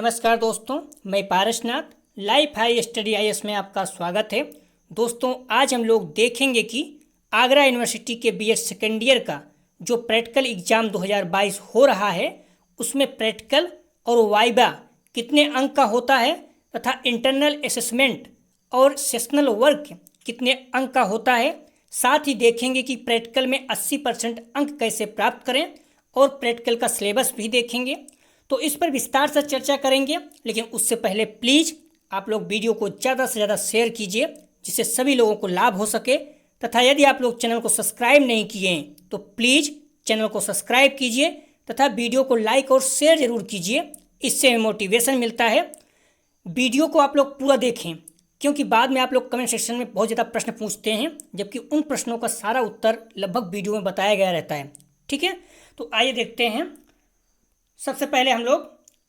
नमस्कार दोस्तों, मैं Parasnath life high study IAS में आपका स्वागत है। दोस्तों, आज हम लोग देखेंगे कि आगरा यूनिवर्सिटी के बीएड सेकेंड ईयर का जो प्रैक्टिकल एग्ज़ाम 2022 हो रहा है उसमें प्रैक्टिकल और वाइवा कितने अंक का होता है तथा इंटरनल असेसमेंट और सेशनल वर्क कितने अंक का होता है। साथ ही देखेंगे कि प्रैक्टिकल में 80% अंक कैसे प्राप्त करें और प्रैक्टिकल का सिलेबस भी देखेंगे। तो इस पर विस्तार से चर्चा करेंगे, लेकिन उससे पहले प्लीज़ आप लोग वीडियो को ज़्यादा से ज़्यादा शेयर कीजिए जिससे सभी लोगों को लाभ हो सके। तथा यदि आप लोग चैनल को सब्सक्राइब नहीं किए हैं तो प्लीज़ चैनल को सब्सक्राइब कीजिए तथा वीडियो को लाइक और शेयर ज़रूर कीजिए, इससे हमें मोटिवेशन मिलता है। वीडियो को आप लोग पूरा देखें क्योंकि बाद में आप लोग कमेंट सेक्शन में बहुत ज़्यादा प्रश्न पूछते हैं, जबकि उन प्रश्नों का सारा उत्तर लगभग वीडियो में बताया गया रहता है। ठीक है, तो आइए देखते हैं। सबसे पहले हम लोग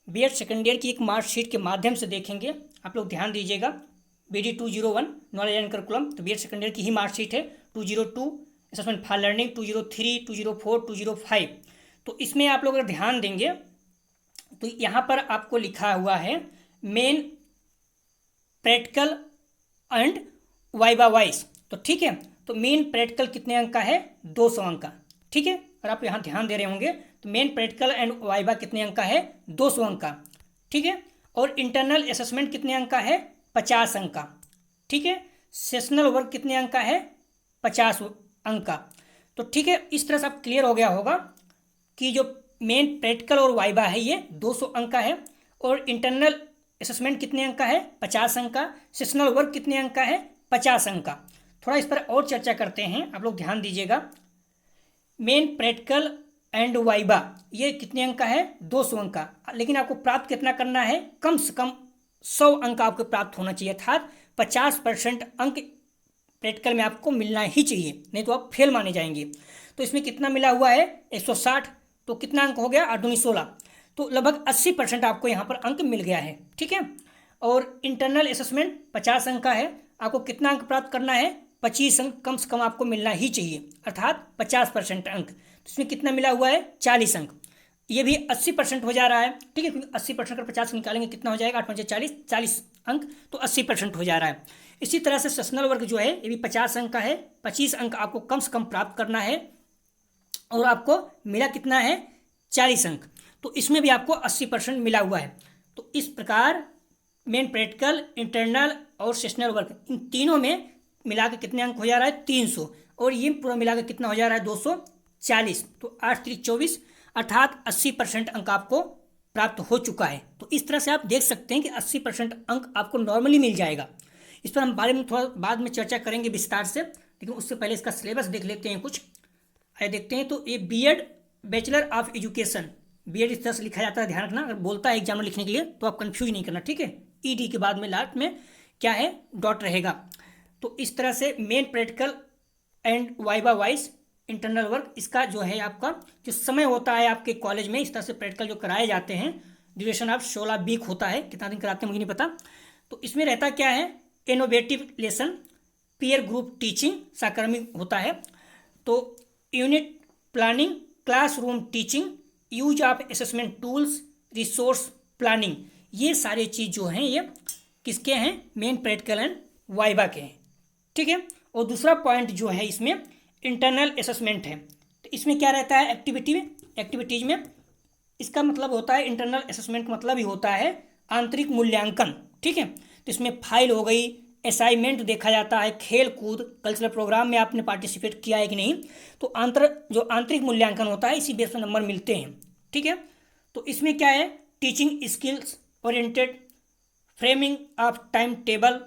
बीएड सेकेंड ईयर की एक मार्कशीट के माध्यम से देखेंगे। आप लोग ध्यान दीजिएगा, BD 201 नॉलेज एंड करिकुलम, तो बीएड सेकेंड ईयर की ही मार्कशीट है। 202 असेसमेंट फॉर लर्निंग, 203, 204, 205। तो इसमें आप लोग अगर ध्यान देंगे तो यहाँ पर आपको लिखा हुआ है main practical and viva vice. तो ठीक है, तो मेन प्रैक्टिकल कितने अंक का है? 200 अंक का। ठीक है, और आप यहाँ ध्यान दे रहे होंगे तो मेन प्रैक्टिकल एंड वाइवा कितने अंक का है? 200 अंक का। ठीक है, और इंटरनल असेसमेंट कितने अंक का है? 50 अंक का। ठीक है, सेशनल वर्क कितने अंक का है? 50 अंक का। तो ठीक है, इस तरह से आप क्लियर हो गया होगा कि जो मेन प्रैक्टिकल और वाइवा है ये 200 अंक का है, और इंटरनल असेसमेंट कितने अंक का है? 50 अंक का। सेशनल वर्क कितने अंक का है? 50 अंक का। थोड़ा इस पर और चर्चा करते हैं, आप लोग ध्यान दीजिएगा। मेन प्रैक्टिकल एंड वाइवा ये कितने अंक का है? 200 अंक का। लेकिन आपको प्राप्त कितना करना है? कम से कम 100 अंक आपको प्राप्त होना चाहिए, अर्थात 50% अंक प्रैक्टिकल में आपको मिलना ही चाहिए, नहीं तो आप फेल माने जाएंगे। तो इसमें कितना मिला हुआ है? 160। तो कितना अंक हो गया? 8 दूनी 16। तो लगभग 80% आपको यहाँ पर अंक मिल गया है। ठीक है, और इंटरनल असेसमेंट 50 अंक का है। आपको कितना अंक प्राप्त करना है? 25 अंक कम से कम आपको मिलना ही चाहिए, अर्थात 50% अंक। तो इसमें कितना मिला हुआ है? 40 अंक। ये भी 80% हो जा रहा है। ठीक है, क्योंकि 80% कर 50 निकालेंगे कितना हो जाएगा? 8 5 40, 40 अंक, तो 80% हो जा रहा है। इसी तरह से सेशनल वर्क जो है ये भी 50 अंक का है। 25 अंक आपको कम से कम प्राप्त करना है, और आपको मिला कितना है? 40 अंक। तो इसमें भी आपको 80% मिला हुआ है। तो इस प्रकार मेन प्रैक्टिकल, इंटरनल और सेशनल वर्क, इन तीनों में मिला के कितने अंक हो जा रहा है? 300, और ये पूरा मिला के कितना हो जा रहा है? 240। तो 8 3 24, अर्थात 80% अंक आपको प्राप्त हो चुका है। तो इस तरह से आप देख सकते हैं कि 80% अंक आपको नॉर्मली मिल जाएगा। इस पर हम बारे में थोड़ा बाद में चर्चा करेंगे विस्तार से, लेकिन उससे पहले इसका सिलेबस देख लेते हैं कुछ। आइए देखते हैं। तो ये BEd bachelor of education, BEd इस तरह से लिखा जाता है, ध्यान रखना। अगर बोलता है एग्जाम में लिखने के लिए तो आप कंफ्यूज नहीं करना। ठीक है, ED के बाद में लास्ट में क्या है? डॉट रहेगा। तो इस तरह से main practical and viva vice internal work, इसका जो है आपका जो समय होता है आपके कॉलेज में, इस तरह से प्रैक्टिकल जो कराए जाते हैं, ड्यूरेशन ऑफ 16 वीक होता है। कितना दिन कराते हैं मुझे नहीं पता। तो इसमें रहता क्या है? Innovative lesson, peer group teaching, साकर्मिक होता है। तो unit planning, classroom teaching, use of assessment tools, resource planning, ये सारे चीज़ जो हैं ये किसके हैं? मेन प्रैक्टिकल एंड वाइवा के हैं। ठीक है, और दूसरा पॉइंट जो है इसमें इंटरनल असेसमेंट है। तो इसमें क्या रहता है? एक्टिविटीज में इसका मतलब होता है, इंटरनल असेसमेंट मतलब ही होता है आंतरिक मूल्यांकन। ठीक है, तो इसमें फाइल हो गई, असाइनमेंट देखा जाता है, खेल कूद, कल्चरल प्रोग्राम में आपने पार्टिसिपेट किया है कि नहीं। तो जो आंतरिक मूल्यांकन होता है, इसी बेस पर नंबर मिलते हैं। ठीक है, तो इसमें क्या है? Teaching skills oriented, framing of time table,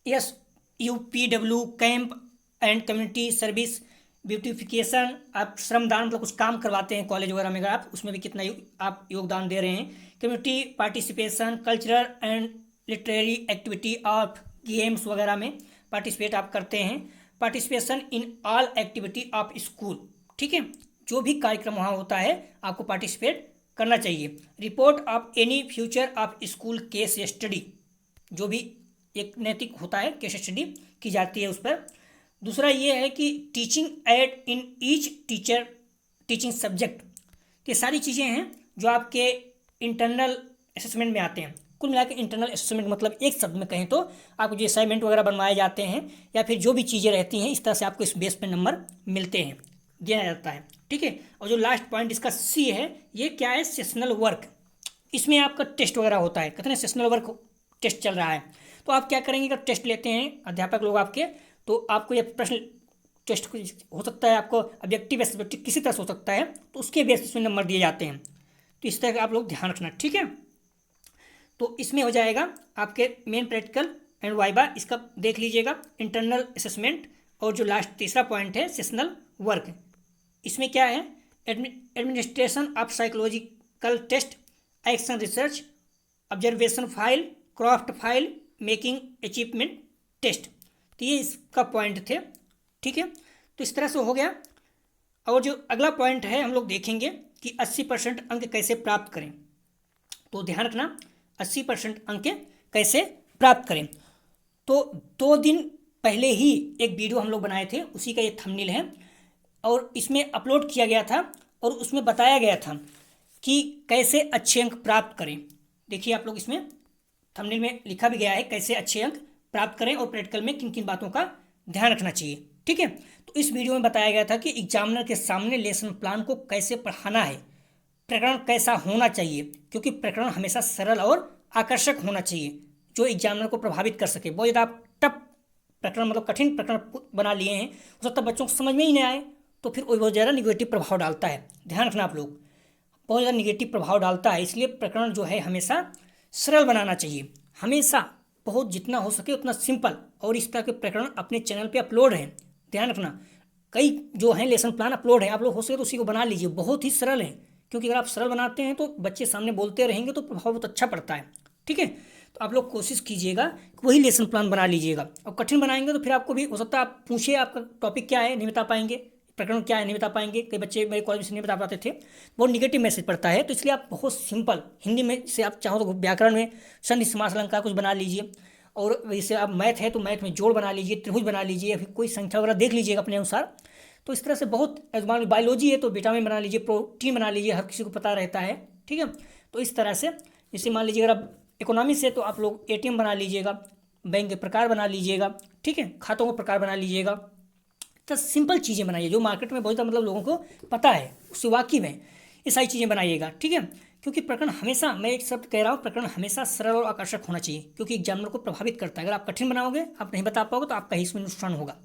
SUPW camp and community service, beautification, आप श्रमदान मतलब कुछ काम करवाते हैं कॉलेज वगैरह में, अगर आप उसमें भी कितना आप योगदान दे रहे हैं। Community participation, cultural and literary activity of games वगैरह में पार्टिसिपेट आप करते हैं। Participation in all activity of school. ठीक है, जो भी कार्यक्रम वहाँ होता है आपको पार्टिसिपेट करना चाहिए। Report of any future of school case study, जो भी एक नैतिक होता है केस स्टडी की जाती है उस पर। दूसरा ये है कि teaching add in each teacher teaching subject, ये सारी चीज़ें हैं जो आपके इंटरनल असेसमेंट में आते हैं। कुल मिलाकर इंटरनल असेसमेंट मतलब एक शब्द में कहें तो आपको जो असाइनमेंट वगैरह बनवाए जाते हैं या फिर जो भी चीज़ें रहती हैं, इस तरह से आपको इस बेस पे नंबर मिलते हैं, दिया जाता है। ठीक है। और जो लास्ट पॉइंट इसका सी है, ये क्या है, सेशनल वर्क। इसमें आपका टेस्ट वगैरह होता है, कितने सेशनल वर्क टेस्ट चल रहा है। तो आप क्या करेंगे, अगर टेस्ट लेते हैं अध्यापक लोग आपके, तो आपको ये प्रश्न टेस्ट हो सकता है, आपको ऑब्जेक्टिव सब्जेक्टिव किसी तरह से हो सकता है, तो उसके बेसिस में नंबर दिए जाते हैं। तो इस तरह का आप लोग ध्यान रखना। ठीक है। तो इसमें हो जाएगा आपके मेन प्रैक्टिकल एंड वाइवा, इसका देख लीजिएगा, इंटरनल असेसमेंट, और जो लास्ट तीसरा पॉइंट है सेशनल वर्क। इसमें क्या है, administration of psychological test, action research, observation file, craft file, making achievement test. तो ये इसका पॉइंट थे। ठीक है। तो इस तरह से हो गया। और जो अगला पॉइंट है हम लोग देखेंगे कि 80% अंक कैसे प्राप्त करें। तो ध्यान रखना, 80% अंक कैसे प्राप्त करें। तो 2 दिन पहले ही एक वीडियो हम लोग बनाए थे, उसी का ये थंबनेल है, और इसमें अपलोड किया गया था और उसमें बताया गया था कि कैसे अच्छे अंक प्राप्त करें। देखिए आप लोग, इसमें थंबनेल में लिखा भी गया है कैसे अच्छे अंक प्राप्त करें और प्रैक्टिकल में किन किन बातों का ध्यान रखना चाहिए। ठीक है। तो इस वीडियो में बताया गया था कि एग्जामिनर के सामने लेसन प्लान को कैसे पढ़ाना है, प्रकरण कैसा होना चाहिए, क्योंकि प्रकरण हमेशा सरल और आकर्षक होना चाहिए जो एग्जामिनर को प्रभावित कर सके। बहुत ज़्यादा आप टफ प्रकरण मतलब कठिन प्रकरण बना लिए हैं, हो सकता है बच्चों को समझ में ही नहीं आए, तो फिर वो बहुत ज़्यादा निगेटिव प्रभाव डालता है। ध्यान रखना आप लोग, बहुत ज़्यादा निगेटिव प्रभाव डालता है। इसलिए प्रकरण जो है हमेशा सरल बनाना चाहिए, हमेशा बहुत जितना हो सके उतना सिंपल। और इस तरह के प्रकरण अपने चैनल पे अपलोड हैं, ध्यान रखना, कई जो हैं लेसन प्लान अपलोड है, आप लोग हो सके तो उसी को बना लीजिए, बहुत ही सरल है। क्योंकि अगर आप सरल बनाते हैं तो बच्चे सामने बोलते रहेंगे तो प्रभाव बहुत अच्छा पड़ता है। ठीक है। तो आप लोग कोशिश कीजिएगा कि वही लेसन प्लान बना लीजिएगा। और कठिन बनाएंगे तो फिर आपको भी हो सकता है आप पूछिए आपका टॉपिक क्या है, नहीं बता पाएंगे, प्रकरण क्या है नहीं बता पाएंगे। कई बच्चे मेरे कॉलेज से नहीं बता पाते थे, बहुत निगेटिव मैसेज पड़ता है। तो इसलिए आप बहुत सिंपल हिंदी में से आप चाहो तो व्याकरण में संधि समास अलंकार कुछ बना लीजिए, और वैसे आप मैथ है तो मैथ में जोड़ बना लीजिए, त्रिभुज बना लीजिए, या फिर कोई संख्या वगैरह देख लीजिएगा अपने अनुसार। तो इस तरह से बहुत, बायोलॉजी है तो विटामिन बना लीजिए, प्रोटीन बना लीजिए, हर किसी को पता रहता है। ठीक है। तो इस तरह से जैसे मान लीजिए अगर आप इकोनॉमिक्स है तो आप लोग एटीएम बना लीजिएगा, बैंक के प्रकार बना लीजिएगा, ठीक है, खातों का प्रकार बना लीजिएगा। तो सिंपल चीज़ें बनाइए जो मार्केट में बहुत ज़्यादा मतलब लोगों को पता है, उससे वाकिफ है, ये सारी चीज़ें बनाइएगा। ठीक है। क्योंकि प्रकरण हमेशा, मैं एक शब्द कह रहा हूँ, प्रकरण हमेशा सरल और आकर्षक होना चाहिए, क्योंकि एग्जामिनर को प्रभावित करता है। अगर आप कठिन बनाओगे, आप नहीं बता पाओगे, तो आपका ही इसमें नुकसान होगा।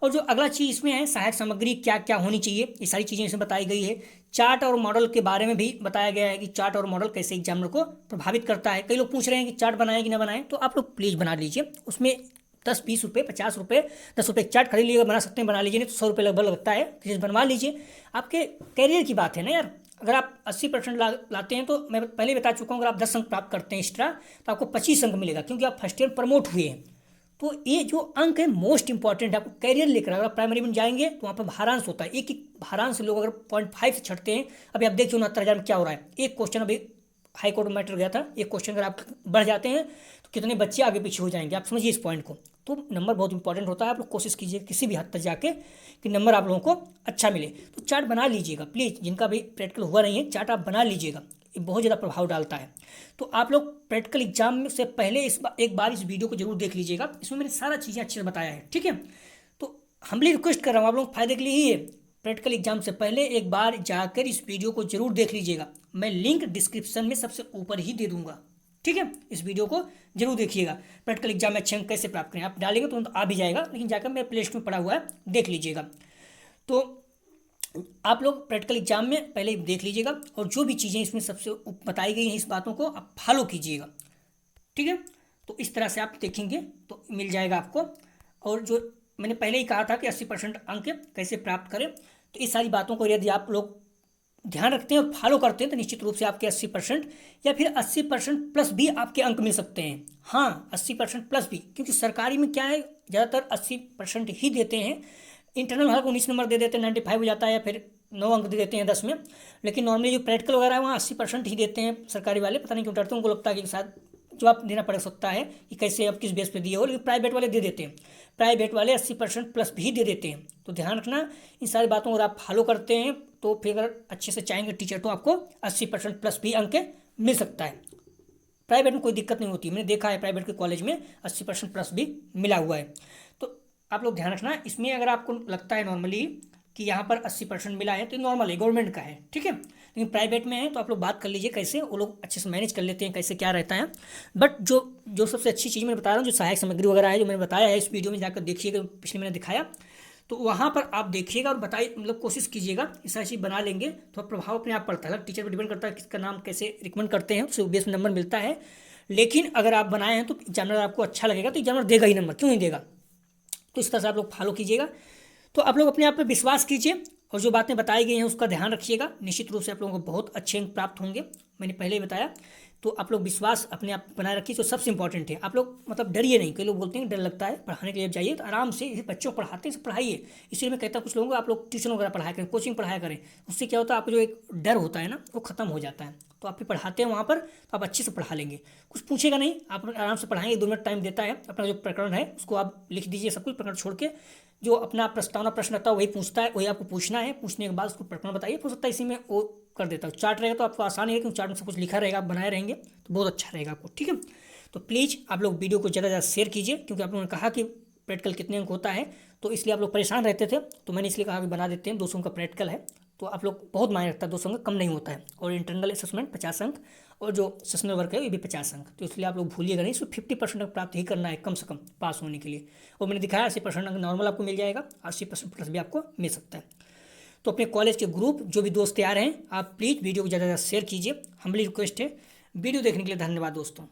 और जो अगला चीज़ इसमें है, सहायक सामग्री क्या क्या होनी चाहिए, ये सारी चीज़ें इसमें बताई गई है। चार्ट और मॉडल के बारे में भी बताया गया है कि चार्ट और मॉडल कैसे एग्जामिनर को प्रभावित करता है। कई लोग पूछ रहे हैं कि चार्ट बनाए कि ना बनाए, तो आप लोग प्लीज़ बना लीजिए। उसमें 10-20 रुपये, 50 रुपये, 10 रुपये चार्ट खरीद लीजिएगा, बना सकते हैं, बना लीजिए, नहीं तो 100 रुपये लगभग लगता है, फिर बनवा लीजिए। आपके कैरियर की बात है ना यार। अगर आप 80% लाते हैं तो मैं पहले बता चुका हूँ, अगर आप 10 अंक प्राप्त करते हैं एक्स्ट्रा तो आपको 25 अंक मिलेगा, क्योंकि आप फर्स्ट ईयर प्रमोट हुए हैं। तो ये जो अंक है मोस्ट इंपॉर्टेंट है आपको कैरियर लेकर। अगर आप प्राइमरी में जाएंगे तो वहाँ पर भारांश होता है, एक भारांश लोग अगर 0.5 से छटते हैं, अभी आप देखिए 69,000 में क्या हो रहा है। एक क्वेश्चन अभी हाई कोर्ट में मैटर गया था, एक क्वेश्चन अगर आप बढ़ जाते हैं तो कितने बच्चे आगे पीछे हो जाएंगे, आप समझिए इस पॉइंट को। तो नंबर बहुत इंपॉर्टेंट होता है, आप लोग कोशिश कीजिए किसी भी हद तक जाके कि नंबर आप लोगों को अच्छा मिले। तो चार्ट बना लीजिएगा प्लीज़, जिनका भी प्रैक्टिकल हुआ नहीं है चार्ट आप बना लीजिएगा, ये बहुत ज़्यादा प्रभाव डालता है। तो आप लोग प्रैक्टिकल एग्जाम से पहले एक बार इस वीडियो को जरूर देख लीजिएगा, इसमें मैंने सारा चीज़ें अच्छे से बताया है। ठीक है। तो हम्बली रिक्वेस्ट कर रहा हूँ, आप लोग फायदे के लिए ही है, प्रैक्टिकल एग्जाम से पहले एक बार जाकर इस वीडियो को जरूर देख लीजिएगा। मैं लिंक डिस्क्रिप्शन में सबसे ऊपर ही दे दूंगा। ठीक है। इस वीडियो को जरूर देखिएगा, प्रैक्टिकल एग्जाम में अच्छे अंक कैसे प्राप्त करें। आप डालेंगे तो आ भी जाएगा, लेकिन जाकर मेरे प्ले लिस्ट में पड़ा हुआ है, देख लीजिएगा। तो आप लोग प्रैक्टिकल एग्जाम में पहले देख लीजिएगा, और जो भी चीज़ें इसमें सबसे बताई गई हैं इस बातों को आप फॉलो कीजिएगा। ठीक है। तो इस तरह से आप देखेंगे तो मिल जाएगा आपको। और जो मैंने पहले ही कहा था कि 80% अंक कैसे प्राप्त करें, तो इस सारी बातों को यदि आप लोग ध्यान रखते हैं और फॉलो करते हैं तो निश्चित रूप से आपके 80% या फिर 80% प्लस भी आपके अंक मिल सकते हैं। हाँ, 80% प्लस भी, क्योंकि सरकारी में क्या है, ज़्यादातर 80% ही देते हैं। इंटरनल हर 19 नंबर दे देते हैं, 95 हो जाता है, या फिर 9 अंक दे देते हैं 10 में। लेकिन नॉर्मली जो प्रैक्टिकल वगैरह है वहाँ 80% ही देते हैं सरकारी वाले। पता नहीं क्यों डरते हैं, उनको लगता है कि शायद जवाब देना पड़ सकता है कि कैसे अब किस बेस पे दिए हो, लेकिन प्राइवेट वाले दे देते हैं, प्राइवेट वाले 80% प्लस भी दे देते हैं। तो ध्यान रखना इन सारी बातों, अगर आप फॉलो करते हैं तो फिर अगर अच्छे से चाहेंगे टीचर तो आपको 80% प्लस भी अंक मिल सकता है। प्राइवेट में कोई दिक्कत नहीं होती, मैंने देखा है प्राइवेट के कॉलेज में 80% प्लस भी मिला हुआ है। तो आप लोग ध्यान रखना, इसमें अगर आपको लगता है नॉर्मली कि यहाँ पर 80% मिला है तो नॉर्मल है, गवर्नमेंट का है, ठीक है। लेकिन प्राइवेट में है तो आप लोग बात कर लीजिए कैसे, वो लोग अच्छे से मैनेज कर लेते हैं कैसे क्या रहता है। बट जो सबसे अच्छी चीज़ मैं बता रहा हूँ, जो सहायक सामग्री वगैरह है जो मैंने बताया है, इस वीडियो में जाकर देखिएगा, पिछले मैंने दिखाया, तो वहाँ पर आप देखिएगा और बताइए, मतलब कोशिश कीजिएगा ये सारी चीज़ बना लेंगे तो प्रभाव अपने आप पड़ता है। टीचर पर डिपेंड करता है किसका नाम कैसे रिकमेंड करते हैं, उससे बेस में नंबर मिलता है। लेकिन अगर आप बनाए हैं तो एग्जामिनर आपको अच्छा लगेगा तो एग्जामिनर देगा ही नंबर, क्यों नहीं देगा। तो इस तरह से आप लोग फॉलो कीजिएगा। तो आप लोग अपने आप पे विश्वास कीजिए और जो बातें बताई गई हैं उसका ध्यान रखिएगा, निश्चित रूप से आप लोगों को बहुत अच्छे अंक प्राप्त होंगे, मैंने पहले ही बताया। तो आप लोग विश्वास अपने आप बनाए रखिए, जो सबसे इंपॉर्टेंट है। आप लोग मतलब डरिए नहीं, कई लोग बोलते हैं डर लगता है पढ़ाने के लिए, जाइए तो आराम से, जैसे बच्चों को पढ़ाते हैं पढ़ाइए। इसलिए मैं कहता हूँ कुछ लोगों को आप लोग ट्यूशन वगैरह पढ़ाया करें, कोचिंग पढ़ाया करें, उससे क्या होता है आपको जो एक डर होता है ना वो खत्म हो जाता है। तो आप भी पढ़ाते हैं वहाँ पर तो आप अच्छे से पढ़ा लेंगे, कुछ पूछेगा नहीं, आप आराम से पढ़ाएंगे। 2 मिनट टाइम देता है, अपना जो प्रकरण है उसको आप लिख दीजिए, सब कुछ प्रकरण छोड़ के जो अपना प्रस्तावना प्रश्न आता है वही पूछता है, वही आपको पूछना है। पूछने के बाद उसको प्रकरण बताइए, हो सकता है इसी में वो कर देता है। चार्ट रहेगा तो आपको आसानी है क्योंकि चार्ट में सब कुछ लिखा रहेगा, आप बनाए रहेंगे तो बहुत अच्छा रहेगा आपको, ठीक है। तो प्लीज़ आप लोग वीडियो को ज़्यादा ज़्यादा शेयर कीजिए, क्योंकि आप लोगों ने कहा कि प्रैक्टिकल कितने अंक होता है, तो इसलिए आप लोग परेशान रहते थे, तो मैंने इसलिए कहा कि बना देते हैं। 200 अंक का प्रैक्टिकल है तो आप लोग बहुत मायने रखता है, 200 अंक कम नहीं होता है। और इंटरनल असेसमेंट 50 अंक और जो सेशनल वर्क है ये भी 50 अंक, तो इसलिए आप लोग भूलिएगा नहीं, इसमें 50% अंक प्राप्त ही करना है कम से कम पास होने के लिए। और मैंने दिखाया 80% अंक नॉर्मल आपको मिल जाएगा, 80% प्लस भी आपको मिल सकता है। तो अपने कॉलेज के ग्रुप जो भी दोस्त तैयार हैं, आप प्लीज़ वीडियो को ज़्यादा से ज़्यादा शेयर कीजिए, हम्बली रिक्वेस्ट है। वीडियो देखने के लिए धन्यवाद दोस्तों।